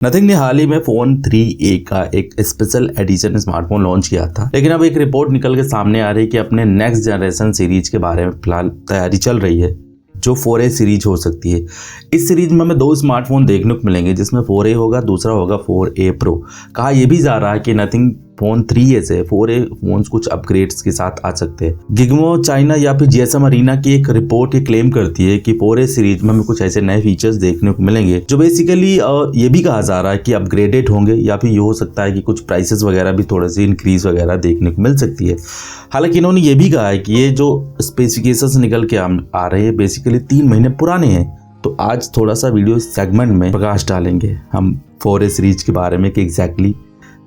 Nothing ने हाल ही में phone 3A का एक स्पेशल एडिशन स्मार्टफोन लॉन्च किया था, लेकिन अब एक रिपोर्ट निकल के सामने आ रही है कि अपने नेक्स्ट जनरेशन सीरीज के बारे में फिलहाल तैयारी चल रही है, जो 4A सीरीज हो सकती है। इस सीरीज में हमें दो स्मार्टफोन देखने को मिलेंगे, जिसमें 4A होगा, दूसरा होगा 4A Pro। कहा यह भी जा रहा है कि नथिंग फोन 3A से 4A फोन्स कुछ अपग्रेड्स के साथ आ सकते हैं। गिगमो चाइना या फिर GSM अरीना की एक रिपोर्ट ये क्लेम करती है कि 4A सीरीज में हमें कुछ ऐसे नए फीचर्स देखने को मिलेंगे जो बेसिकली ये भी कहा जा रहा है कि अपग्रेडेड होंगे, या फिर ये हो सकता है कि कुछ प्राइसेस वगैरह भी थोड़े से इंक्रीज वगैरह देखने को मिल सकती है। हालांकि इन्होंने ये भी कहा है कि ये जो स्पेसिफिकेशंस निकल के आ रहे हैं बेसिकली 3 महीने पुराने हैं। तो आज थोड़ा सा वीडियो सेगमेंट में प्रकाश डालेंगे हम 4A सीरीज के बारे में कि एग्जैक्टली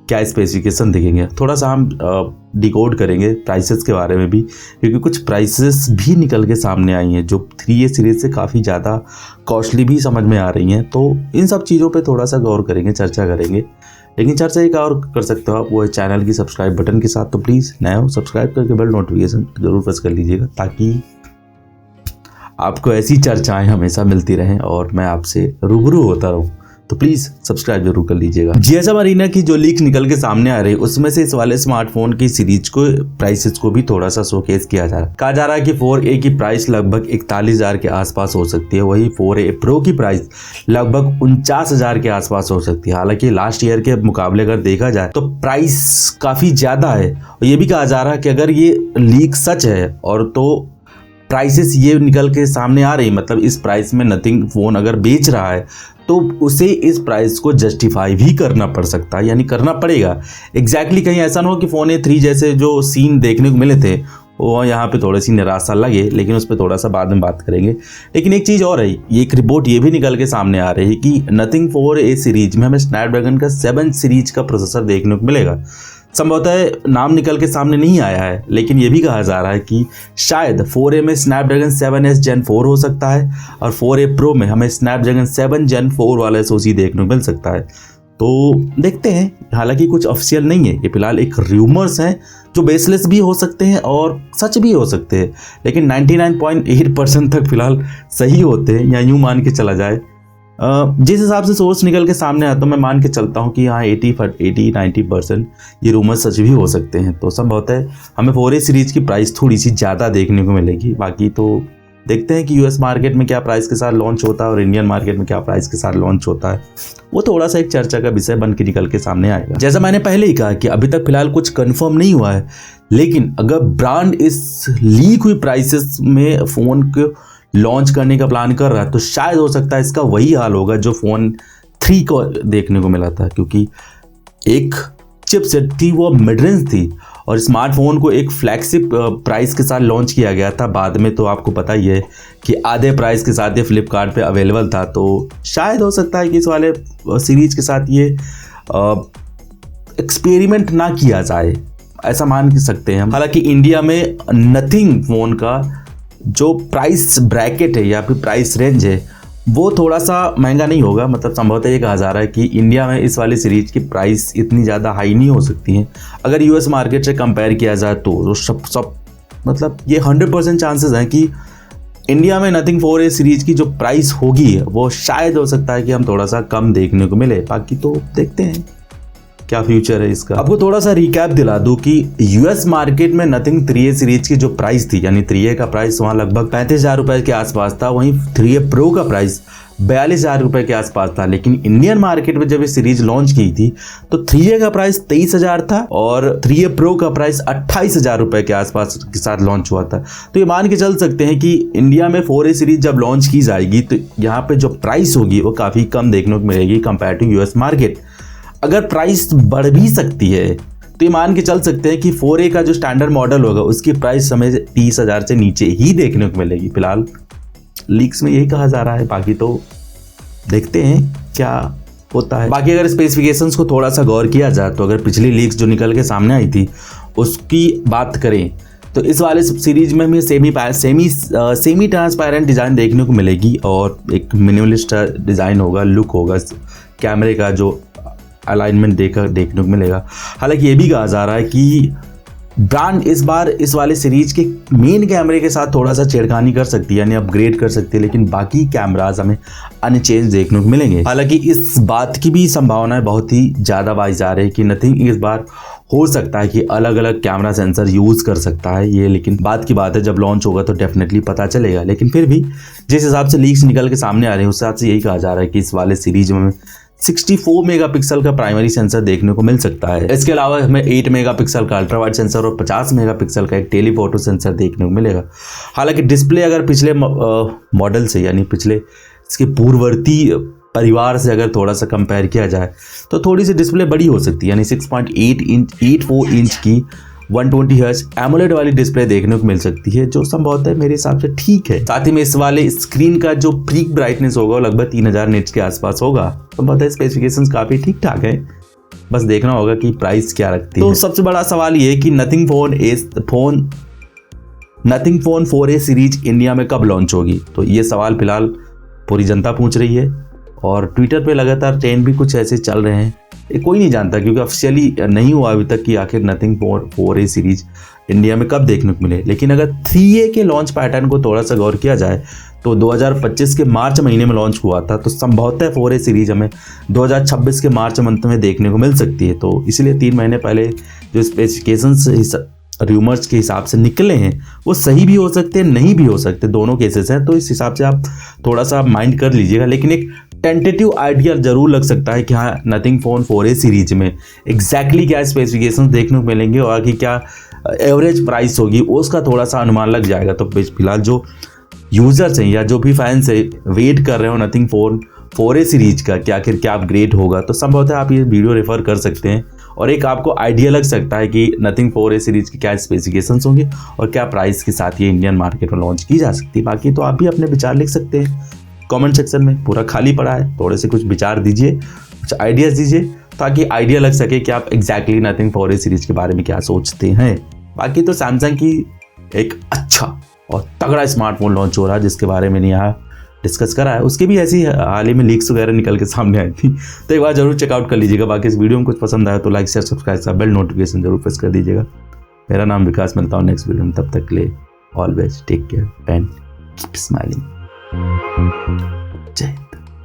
क्या स्पेसिफिकेशन दिखेंगे। थोड़ा सा हम डिकोड करेंगे प्राइसेस के बारे में भी, क्योंकि कुछ प्राइसेस भी निकल के सामने आई हैं जो 3A सीरीज से काफ़ी ज़्यादा कॉस्टली भी समझ में आ रही हैं। तो इन सब चीज़ों पे थोड़ा सा गौर करेंगे, चर्चा करेंगे। लेकिन चर्चा एक और कर सकते हो आप, वो है चैनल की सब्सक्राइब बटन के साथ। तो प्लीज़ नए हो सब्सक्राइब करके बेल नोटिफिकेशन जरूर प्रेस कर लीजिएगा, ताकि आपको ऐसी चर्चाएं हमेशा मिलती रहें और मैं आपसे रूबरू होता रहूं। तो प्लीज़ सब्सक्राइब जरूर कर लीजिएगा। GSM अरीना की जो लीक निकल के सामने आ रही है उसमें से इस वाले स्मार्टफोन की सीरीज को प्राइसेस को भी थोड़ा सा शोकेस किया जा रहा है। कहा जा रहा है कि 4A की प्राइस लगभग 41,000 के आसपास हो सकती है, वही 4A Pro की प्राइस लगभग 49,000 के आसपास हो सकती है। हालांकि लास्ट ईयर के मुकाबले अगर देखा जाए तो प्राइस काफ़ी ज़्यादा है। और ये भी कहा जा रहा है कि अगर ये लीक सच है और तो प्राइसेस ये निकल के सामने आ रही, मतलब इस प्राइस में नथिंग फ़ोन अगर बेच रहा है तो उसे इस प्राइस को जस्टिफाई भी करना पड़ सकता है, यानी करना पड़ेगा। एग्जैक्टली कहीं ऐसा ना हो कि फोन A3 जैसे जो सीन देखने को मिले थे वो यहाँ पे थोड़ी सी निराशा लगे, लेकिन उस पर थोड़ा सा बाद में बात करेंगे। लेकिन एक चीज़ और है, ये एक रिपोर्ट ये भी निकल के सामने आ रही है कि नथिंग 4A सीरीज में हमें स्नैपड्रैगन का 7 सीरीज का प्रोसेसर देखने को मिलेगा। संभवतः नाम निकल के सामने नहीं आया है, लेकिन ये भी कहा जा रहा है कि शायद 4A में स्नैपड्रैगन 7S Gen 4 हो सकता है और 4A Pro में हमें स्नैपड्रैगन 7 Gen 4 वाला SoC देखने को मिल सकता है। तो देखते हैं, हालांकि कुछ ऑफिशियल नहीं है, ये फिलहाल एक र्यूमर्स हैं जो बेसलेस भी हो सकते हैं और सच भी हो सकते हैं, लेकिन 99.8% तक फिलहाल सही होते हैं, या यूँ मान के चला जाए। जिस हिसाब से सोर्स निकल के सामने आता, तो मैं मान के चलता हूँ कि हाँ 80-90% ये रूमर सच भी हो सकते हैं। तो संभवतः है हमें 4A सीरीज की प्राइस थोड़ी सी ज़्यादा देखने को मिलेगी। बाकी तो देखते हैं कि US मार्केट में क्या प्राइस के साथ लॉन्च होता है और इंडियन मार्केट में क्या प्राइस के साथ लॉन्च होता है, वो थोड़ा सा एक चर्चा का विषय बन के निकल के सामने आएगा। जैसा मैंने पहले ही कहा कि अभी तक फिलहाल कुछ कंफर्म नहीं हुआ है, लेकिन अगर ब्रांड इस लीक हुई प्राइसेस में फ़ोन को लॉन्च करने का प्लान कर रहा है तो शायद हो सकता है इसका वही हाल होगा जो फोन 3 को देखने को मिला था, क्योंकि एक चिपसेट थी वो मिड रेंज थी और स्मार्टफोन को एक फ्लैगशिप प्राइस के साथ लॉन्च किया गया था। बाद में तो आपको पता ही है कि आधे प्राइस के साथ ये फ्लिपकार्ट पे अवेलेबल था। तो शायद हो सकता है कि इस वाले सीरीज के साथ ये एक्सपेरिमेंट ना किया जाए, ऐसा मान सकते हैं हम। हालांकि इंडिया में नथिंग फ़ोन का जो प्राइस ब्रैकेट है या फिर प्राइस रेंज है वो थोड़ा सा महंगा नहीं होगा। मतलब संभवतः ये कहा जा रहा है कि इंडिया में इस वाली सीरीज की प्राइस इतनी ज़्यादा हाई नहीं हो सकती है। अगर US मार्केट से कंपेयर किया जाए तो सब मतलब ये 100% चांसेस हैं कि इंडिया में नथिंग 4A सीरीज की जो प्राइस होगी वो शायद हो सकता है कि हम थोड़ा सा कम देखने को मिले। बाकी तो देखते हैं क्या फ्यूचर है इसका। आपको थोड़ा सा रिकैप दिला दूं कि US मार्केट में नथिंग 3A सीरीज की जो प्राइस थी, यानी 3A का प्राइस वहाँ लगभग 35,000 रुपये के आसपास था, वहीं 3A Pro का प्राइस 42,000 रुपये के आसपास था। लेकिन इंडियन मार्केट में जब ये सीरीज लॉन्च की थी तो 3A का प्राइस 23,000 था और 3A Pro का प्राइस 28,000 रुपये के आसपास के साथ लॉन्च हुआ था। तो ये मान के चल सकते हैं कि इंडिया में 4A सीरीज जब लॉन्च की जाएगी तो यहाँ पे जो प्राइस होगी वो काफ़ी कम देखने को मिलेगी कंपेयर टू US मार्केट। अगर प्राइस बढ़ भी सकती है तो ये मान के चल सकते हैं कि 4A का जो स्टैंडर्ड मॉडल होगा उसकी प्राइस हमें 30,000 से नीचे ही देखने को मिलेगी। फिलहाल लीक्स में यही कहा जा रहा है, बाकी तो देखते हैं क्या होता है। बाकी अगर स्पेसिफिकेशंस को थोड़ा सा गौर किया जाए तो अगर पिछली लीक्स जो निकल के सामने आई थी उसकी बात करें तो इस वाले सीरीज में हमें सेमी ट्रांसपेरेंट डिज़ाइन देखने को मिलेगी और एक मिनिमलिस्ट डिज़ाइन होगा, लुक होगा, कैमरे का जो अलाइनमेंट देखने को मिलेगा। हालांकि ये भी कहा जा रहा है कि ब्रांड इस बार इस वाले सीरीज के मेन कैमरे के साथ थोड़ा सा छेड़खानी कर सकती है, यानी अपग्रेड कर सकती है, लेकिन बाकी कैमराज हमें अनचेंज देखने को मिलेंगे। हालांकि इस बात की भी संभावना है बहुत ही ज़्यादा बाई जा रही है कि नथिंग इस बार हो सकता है कि अलग अलग कैमरा सेंसर यूज़ कर सकता है ये, लेकिन बात की बात है जब लॉन्च होगा तो डेफिनेटली पता चलेगा। लेकिन फिर भी जिस हिसाब से लीक्स निकल के सामने आ रहे हैं उस हिसाब से यही कहा जा रहा है कि इस वाले सीरीज में 64 मेगापिक्सल का प्राइमरी सेंसर देखने को मिल सकता है। इसके अलावा हमें 8 मेगापिक्सल का अल्ट्रा वाइड सेंसर और 50 मेगापिक्सल का एक टेलीफोटो सेंसर देखने को मिलेगा। हालांकि डिस्प्ले अगर पिछले मॉडल से यानी पिछले इसके पूर्ववर्ती परिवार से अगर थोड़ा सा कंपेयर किया जाए तो थोड़ी सी डिस्प्ले बड़ी हो सकती है, यानी 6.84 इंच की 120 हर्ट्ज एमोलेड वाली डिस्प्ले देखने को मिल सकती है, जो संभवतः मेरे हिसाब से ठीक है। साथ ही में इस वाले स्क्रीन का जो पीक ब्राइटनेस होगा वो लगभग 3000 निट्स के आसपास होगा। संभवतः स्पेसिफिकेशंस काफ़ी ठीक ठाक है, बस देखना होगा कि प्राइस क्या रखती है। तो सबसे बड़ा सवाल ये कि nothing phone 4A series India में कब लॉन्च होगी, तो ये सवाल फिलहाल पूरी जनता पूछ रही है और ट्विटर पे लगातार ट्रेंड भी कुछ ऐसे चल रहे हैं। ये कोई नहीं जानता क्योंकि ऑफिशियली नहीं हुआ अभी तक कि आखिर नथिंग 4A सीरीज इंडिया में कब देखने को मिले। लेकिन अगर 3A के लॉन्च पैटर्न को थोड़ा सा गौर किया जाए तो 2025 के मार्च महीने में लॉन्च हुआ था, तो संभवतः 4A सीरीज हमें 2026 के मार्च मंथ में देखने को मिल सकती है। तो इसलिए 3 महीने पहले जो स्पेसिफिकेशंस र्यूमर्स के हिसाब से निकले हैं वो सही भी हो सकते हैं, नहीं भी हो सकते, दोनों केसेस हैं। तो इस हिसाब से आप थोड़ा सा माइंड कर लीजिएगा। लेकिन एक टेंटेटिव आइडिया जरूर लग सकता है कि हाँ नथिंग फोन 4A सीरीज में एग्जैक्टली क्या स्पेसिफिकेशंस देखने को मिलेंगे और कि क्या एवरेज प्राइस होगी उसका थोड़ा सा अनुमान लग जाएगा। तो फिलहाल जो यूजर्स हैं या जो भी फैंस हैं वेट कर रहे हो नथिंग फोन 4A सीरीज का कि आखिर क्या अपग्रेड होगा, तो संभवतः आप ये वीडियो रेफर कर सकते हैं और एक आपको आइडिया लग सकता है कि नथिंग 4A सीरीज के क्या स्पेसिफिकेशंस होंगे और क्या प्राइस के साथ ये इंडियन मार्केट में लॉन्च की जा सकती है। बाकी तो आप भी अपने विचार लिख सकते हैं कमेंट सेक्शन में, पूरा खाली पड़ा है, थोड़े से कुछ विचार दीजिए, कुछ आइडियाज़ दीजिए ताकि आइडिया लग सके कि आप एग्जैक्टली नथिंग 4A सीरीज के बारे में क्या सोचते हैं। बाकी तो सैमसंग की एक अच्छा और तगड़ा स्मार्टफोन लॉन्च हो रहा है जिसके बारे में नहीं यहाँ डिस्कस करा है, उसकी भी ऐसी हाल ही में लीक्स वगैरह निकल के सामने आई थी, तो एक बार जरूर चेकआउट कर लीजिएगा। बाकी इस वीडियो में कुछ पसंद आया तो like share subscribe bell notification जरूर प्रेस कर दीजिएगा। मेरा नाम विकास, मिलता हूँ नेक्स्ट वीडियो में, तब तक के लिए always take care and keep smiling. जय हिंद।